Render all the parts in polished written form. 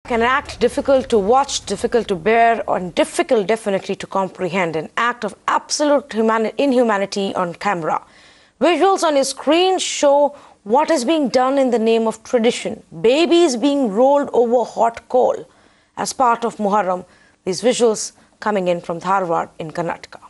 An act difficult to watch, difficult to bear, and difficult definitely to comprehend. An act of absolute inhumanity on camera. Visuals on your screen show what is being done in the name of tradition. Babies being rolled over hot coal as part of Muharram. These visuals coming in from Dharwad in Karnataka.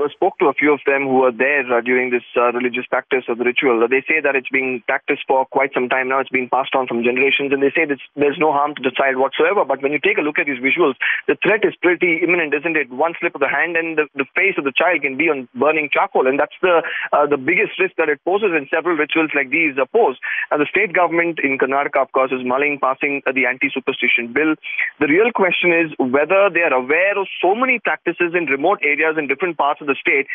I spoke to a few of them who were there during this religious practice or the ritual. They say that it's being practiced for quite some time now. It's been passed on from generations, and they say there's no harm to the child whatsoever. But when you take a look at these visuals, the threat is pretty imminent, isn't it? One slip of the hand and the face of the child can be on burning charcoal, and that's the biggest risk that it poses, and several rituals like these pose. And the state government in Karnataka, of course, is mulling passing the anti-superstition bill. The real question is whether they are aware of so many practices in remote areas in different parts of the state,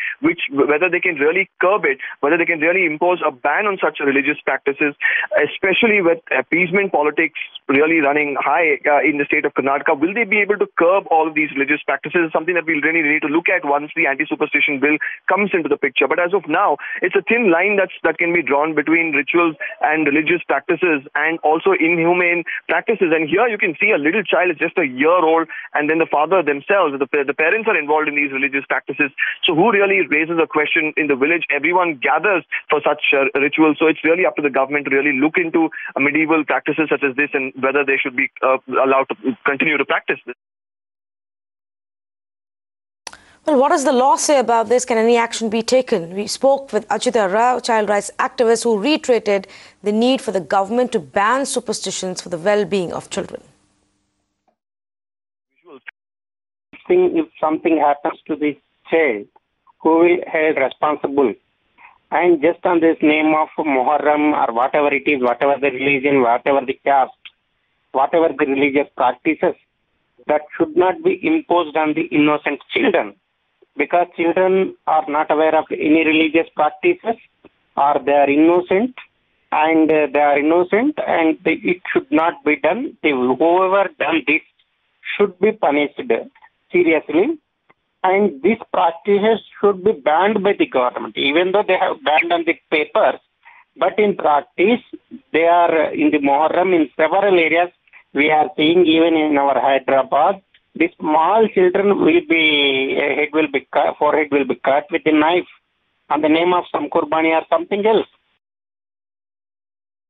whether they can really curb it, whether they can really impose a ban on such religious practices, especially with appeasement politics really running high in the state of Karnataka. Will they be able to curb all of these religious practices? Is something that we'll really need to look at once the anti-superstition bill comes into the picture. But as of now, it's a thin line that can be drawn between rituals and religious practices and also inhumane practices. And here you can see a little child is just a year old, and then the father themselves, the parents are involved in these religious practices. So who really raises a question in the village? Everyone gathers for such rituals. So it's really up to the government to really look into medieval practices such as this and whether they should be allowed to continue to practice this. Well, what does the law say about this? Can any action be taken? We spoke with Ajita Rao, child rights activist, who reiterated the need for the government to ban superstitions for the well-being of children. If something happens to this child, who will be held responsible? And just on this name of Muharram or whatever it is, whatever the religion, whatever the caste, whatever the religious practices, that should not be imposed on the innocent children, because children are not aware of any religious practices, or they are innocent, and it should not be done. Whoever done this should be punished seriously. And these practices should be banned by the government, even though they have banned on the papers. But in practice, they are in the Muharram in several areas. We are seeing even in our Hyderabad, the small children forehead will be cut with a knife on the name of some Qurbani or something else.